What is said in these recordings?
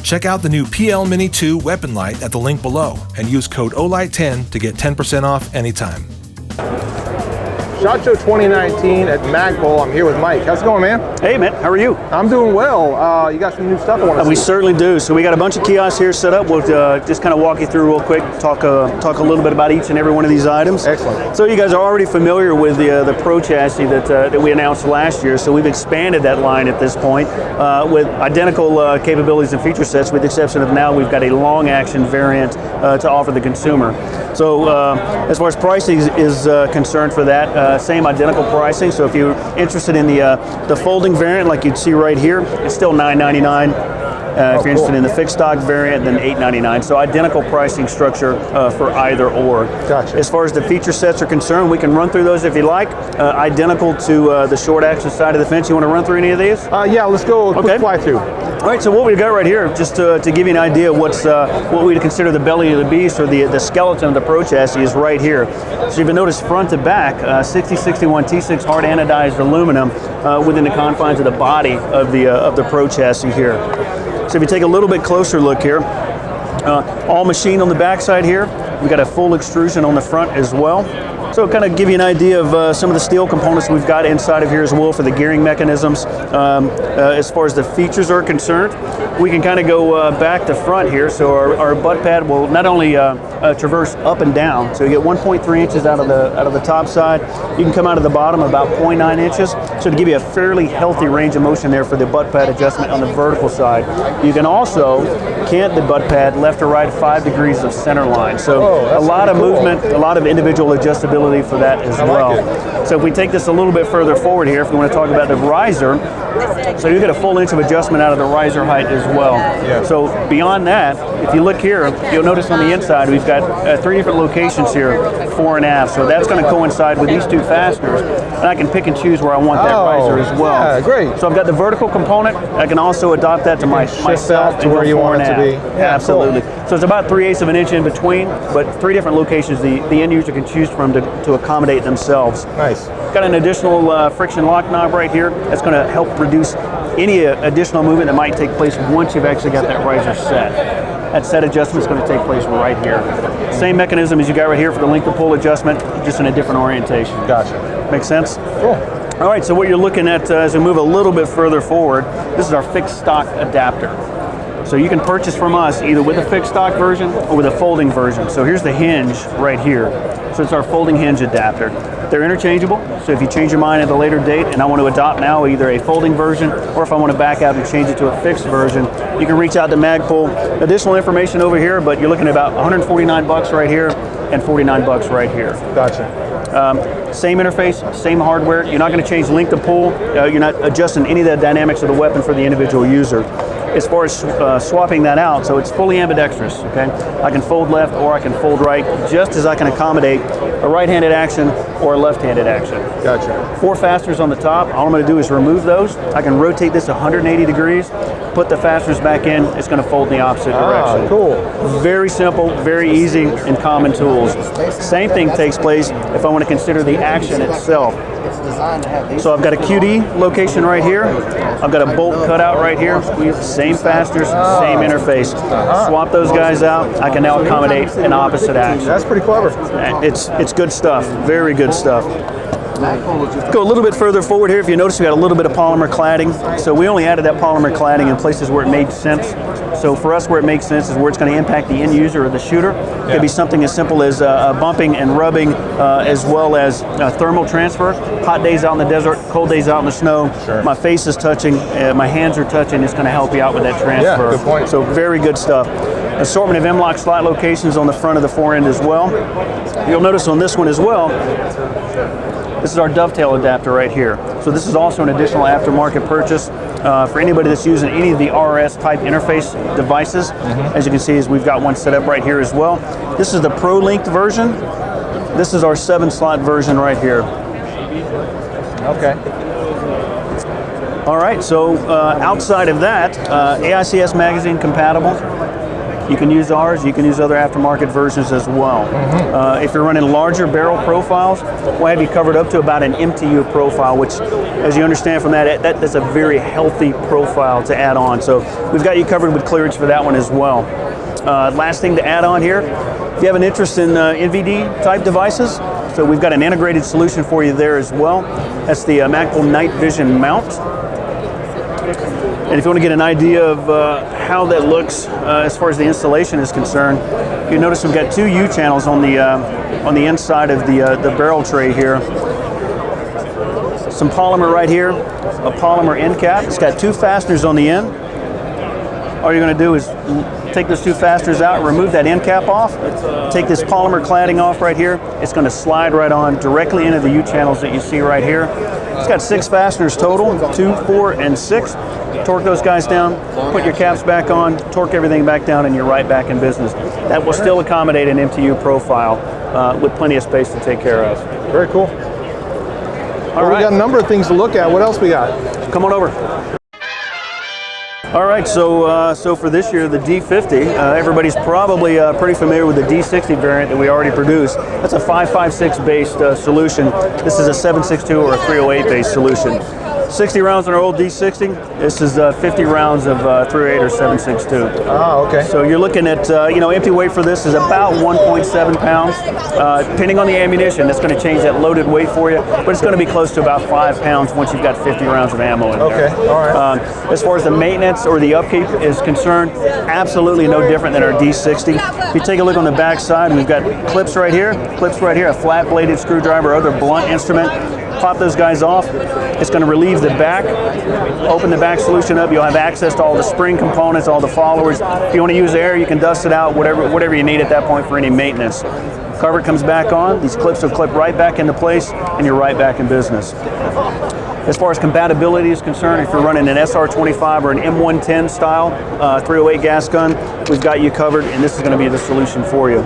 Check out the new PL Mini 2 weapon light at the link below and use code OLIGHT10 to get 10% off anytime. SHOT Show 2019 at Magpul. I'm here with Mike. How's it going, man? Hey, man. How are you? I'm doing well. You got some new stuff I want to see. We certainly do. So we got a bunch of kiosks here set up. We'll just kind of walk you through real quick, talk a little bit about each and every one of these items. Excellent. So you guys are already familiar with the Pro chassis that we announced last year. So we've expanded that line at this point with identical capabilities and feature sets, with the exception of now we've got a long action variant to offer the consumer. So as far as pricing is concerned for that, same identical pricing. So if you're interested in the folding variant, like you'd see right here, it's still $9.99. If you're interested in the fixed stock variant, then $8.99. So identical pricing structure for either or. Gotcha. As far as the feature sets are concerned, we can run through those if you like. Identical to the short action side of the fence. You want to run through any of these? Yeah, let's go a quick fly through. All right, so what we've got right here, just to give you an idea of what we'd consider the belly of the beast, or the skeleton of the Pro chassis, is right here. So you can notice front to back, 6061 T6 hard anodized aluminum within the confines of the body of the Pro chassis here. So if you take a little bit closer look here, all machine on the backside here. We've got a full extrusion on the front as well. So kind of give you an idea of some of the steel components we've got inside of here as well for the gearing mechanisms. As far as the features are concerned, we can kind of go back to front here. So our butt pad will not only traverse up and down, so you get 1.3 inches out of the top side. You can come out of the bottom about 0.9 inches. So to give you a fairly healthy range of motion there for the butt pad adjustment on the vertical side. You can also cant the butt pad left or right 5 degrees of center line. So a lot of movement, a lot of individual adjustability for that as well. So if we take this a little bit further forward here, if we want to talk about the riser, so you get a full inch of adjustment out of the riser height as well. Yeah. So beyond that, if you look here, you'll notice on the inside we've got 3 different locations here, fore and aft. So that's going to coincide with these 2 fasteners, and I can pick and choose where I want that riser as well. Yeah, great. So I've got the vertical component. I can also adopt that to myself to where you want it to be. Yeah, absolutely. Cool. So it's about 3/8 of an inch in between, but 3 different locations the end user can choose from to accommodate themselves. Nice. Got an additional friction lock knob right here. That's going to help reduce any additional movement that might take place once you've actually got that riser set. That set adjustment is going to take place right here. Same mechanism as you got right here for the length of pull adjustment, just in a different orientation. Gotcha. Make sense? Cool. All right, so what you're looking at as we move a little bit further forward, this is our fixed stock adapter. So you can purchase from us either with a fixed stock version or with a folding version. So here's the hinge right here. So it's our folding hinge adapter. They're interchangeable, so if you change your mind at a later date and I want to adopt now either a folding version or if I want to back out and change it to a fixed version, you can reach out to Magpul. Additional information over here, but you're looking at about $149 right here and $49 right here. Gotcha. Same interface, same hardware. You're not going to change length of pull. You're not adjusting any of the dynamics of the weapon for the individual user. As far as swapping that out, so it's fully ambidextrous, okay? I can fold left or I can fold right, just as I can accommodate a right-handed action or a left-handed action. Gotcha. 4 fasteners on the top. All I'm going to do is remove those. I can rotate this 180 degrees, put the fasteners back in. It's going to fold in the opposite direction. Cool. Very simple, very easy, and common tools. Same thing takes place if I want to consider the action itself. So I've got a QD location right here. I've got a bolt cutout right here. Same fasteners, same interface. Swap those guys out. I can now accommodate an opposite action. That's pretty clever. It's good stuff. Very good stuff. Go a little bit further forward here. If you notice, we got a little bit of polymer cladding. So we only added that polymer cladding in places where it made sense. So for us, where it makes sense is where it's going to impact the end user or the shooter. It could be something as simple as bumping and rubbing, as well as thermal transfer. Hot days out in the desert, cold days out in the snow. Sure. My face is touching, my hands are touching. It's going to help you out with that transfer. Yeah, good point. So very good stuff. Assortment of M-lock slot locations on the front of the fore end as well. You'll notice on this one as well, this is our dovetail adapter right here. So this is also an additional aftermarket purchase for anybody that's using any of the RS type interface devices. As you can see, we've got one set up right here as well. This is the Pro Link version. This is our 7-slot version right here. Okay. All right, so outside of that, AICS magazine compatible. You can use ours, you can use other aftermarket versions as well. If you're running larger barrel profiles, we'll have you covered up to about an MTU profile, which, as you understand from that's a very healthy profile to add on. So we've got you covered with clearance for that one as well. Last thing to add on here, if you have an interest in NVD type devices, so we've got an integrated solution for you there as well. That's the Magpul Night Vision mount. And if you want to get an idea of how that looks as far as the installation is concerned, you notice we've got 2 U channels on the inside of the barrel tray here. Some polymer right here, a polymer end cap. It's got 2 fasteners on the end. All you're going to do is take those 2 fasteners out, remove that end cap off, take this polymer cladding off right here. It's going to slide right on directly into the U channels that you see right here. It's got 6 fasteners total, 2, 4, and 6. Torque those guys down, put your caps back on, torque everything back down, and you're right back in business. That will still accommodate an MTU profile with plenty of space to take care of. Very cool. Well, we got a number of things to look at. What else we got? Come on over. All right, so for this year, the D50, everybody's probably pretty familiar with the D60 variant that we already produced. That's a 5.56 based solution. This is a 7.62 or a 308 based solution. 60 rounds on our old D60. This is 50 rounds of 308 or 7.62. Oh, okay. So you're looking at, empty weight for this is about 1.7 pounds. Depending on the ammunition, that's going to change that loaded weight for you, but it's going to be close to about 5 pounds once you've got 50 rounds of ammo in there. Okay, all right. As far as the maintenance or the upkeep is concerned, absolutely no different than our D60. If you take a look on the back side, we've got clips right here, a flat-bladed screwdriver, other blunt instrument. Pop those guys off. It's going to relieve the back, open the back solution up. You'll have access to all the spring components, all the followers. If you want to use air, you can dust it out, whatever you need at that point for any maintenance. Cover comes back on. These clips will clip right back into place, and you're right back in business. As far as compatibility is concerned, if you're running an SR25 or an M110 style 308 gas gun, we've got you covered, and this is going to be the solution for you.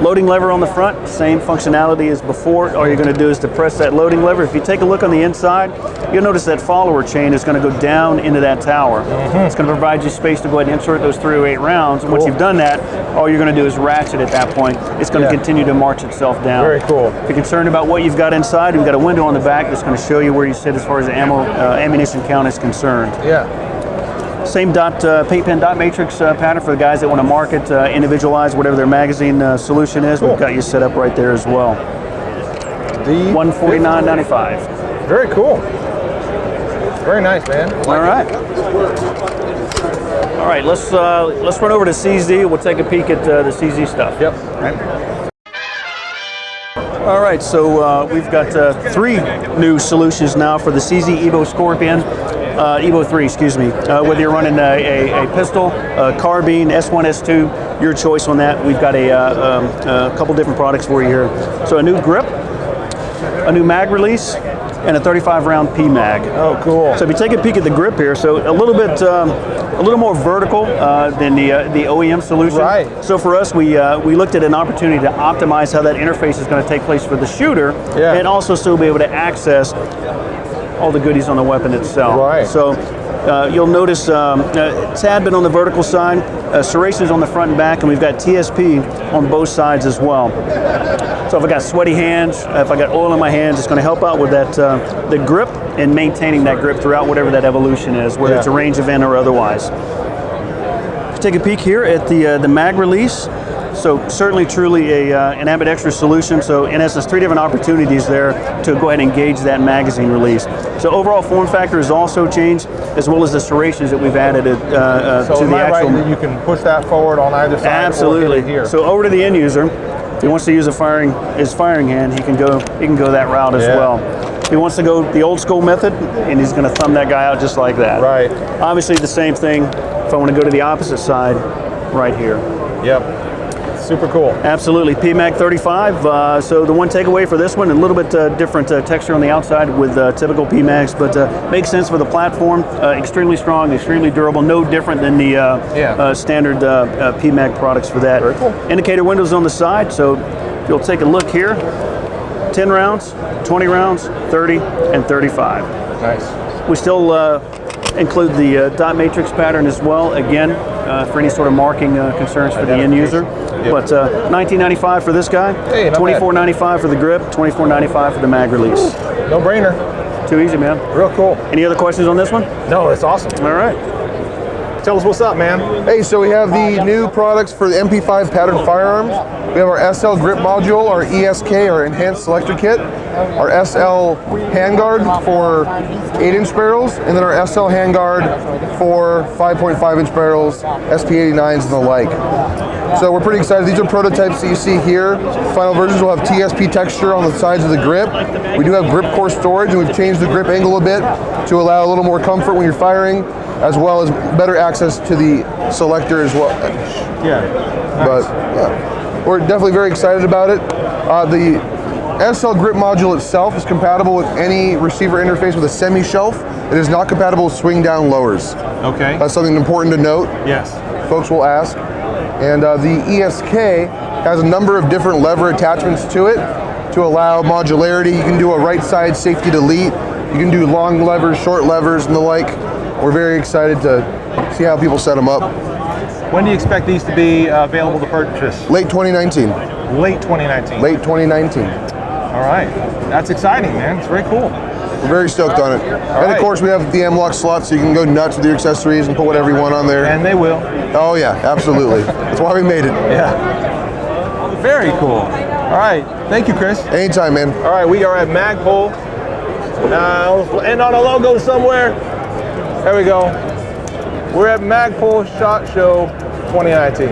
Loading lever on the front, same functionality as before. All you're going to do is to press that loading lever. If you take a look on the inside, you'll notice that follower chain is going to go down into that tower. It's going to provide you space to go ahead and insert those 308 rounds. And once you've done that, all you're going to do is ratchet at that point. It's going to continue to march itself down. Very cool. If you're concerned about what you've got inside, we've got a window on the back that's going to show you where you sit as far as the ammunition count is concerned. Yeah. Same paint pen dot matrix pattern for the guys that want to market, individualize whatever their magazine solution is. Cool. We've got you set up right there as well. $149.95. Very cool. Very nice, man. All right. All right. Let's run over to CZ. We'll take a peek at the CZ stuff. Yep. All right. So we've got 3 new solutions now for the CZ EVO Scorpion. EVO 3, excuse me. Whether you're running a pistol, a carbine, S1, S2, your choice on that. We've got a couple different products for you here. So a new grip, a new mag release, and a 35-round PMag. Oh, cool. So if you take a peek at the grip here, so a little more vertical than the OEM solution. Right. So for us, we looked at an opportunity to optimize how that interface is going to take place for the shooter, and also still be able to access all the goodies on the weapon itself. Right. So you'll notice a tad bit on the vertical side, serrations on the front and back, and we've got TSP on both sides as well. So if I got sweaty hands, if I got oil in my hands, it's going to help out with that the grip and maintaining that grip throughout whatever that evolution is, whether it's a range event or otherwise. Take a peek here at the mag release. So certainly, truly an ambidextrous solution. So in essence, 3 different opportunities there to go ahead and engage that magazine release. So overall form factor has also changed, as well as the serrations that we've added to the actual. Right, that you can push that forward on either side. Absolutely. Or get it here. So over to the end user, if he wants to use his firing hand, he can go that route as well. If he wants to go the old school method, and he's going to thumb that guy out just like that. Right. Obviously, the same thing. If I want to go to the opposite side, right here. Yep. Super cool. Absolutely. PMag 35. So the one takeaway for this one, a little bit different texture on the outside with typical PMags, but makes sense for the platform. Extremely strong, extremely durable. No different than the standard PMag products for that. Very cool. Indicator windows on the side. So if you'll take a look here, 10 rounds, 20 rounds, 30, and 35. Nice. We still include the dot matrix pattern as well, again, for any sort of marking concerns for the end user. Yep. But $19.95 for this guy, Hey, not bad. $24.95 for the grip, $24.95 for the mag release. No brainer. Too easy, man. Real cool. Any other questions on this one? No, it's awesome. All right. Tell us what's up, man. Hey, so we have the new products for the MP5 pattern firearms. We have our SL grip module, our ESK, our enhanced selector kit, our SL handguard for 8-inch barrels, and then our SL handguard for 5.5-inch barrels, SP89s and the like. So we're pretty excited. These are prototypes that you see here. Final versions will have TSP texture on the sides of the grip. We do have grip core storage, and we've changed the grip angle a bit to allow a little more comfort when you're firing, as well as better access to the selector as well. Yeah. But yeah, we're definitely very excited about it. The SL grip module itself is compatible with any receiver interface with a semi-shelf. It is not compatible with swing down lowers. Okay. That's something important to note. Yes. Folks will ask. And the ESK has a number of different lever attachments to it to allow modularity. You can do a right side safety delete. You can do long levers, short levers, and the like. We're very excited to see how people set them up. When do you expect these to be available to purchase? Late 2019. Late 2019. Late 2019. All right. That's exciting, man. It's very cool. We're very stoked on it. And right. of course, we have the M-Lock slot, so you can go nuts with your accessories and put whatever you want on there. And they will. Oh yeah, absolutely. That's why we made it. Yeah. Very cool. All right. Thank you, Chris. Anytime, man. All right. We are at Magpul. We'll end on a logo somewhere. There we go. We're at Magpul SHOT Show 2019.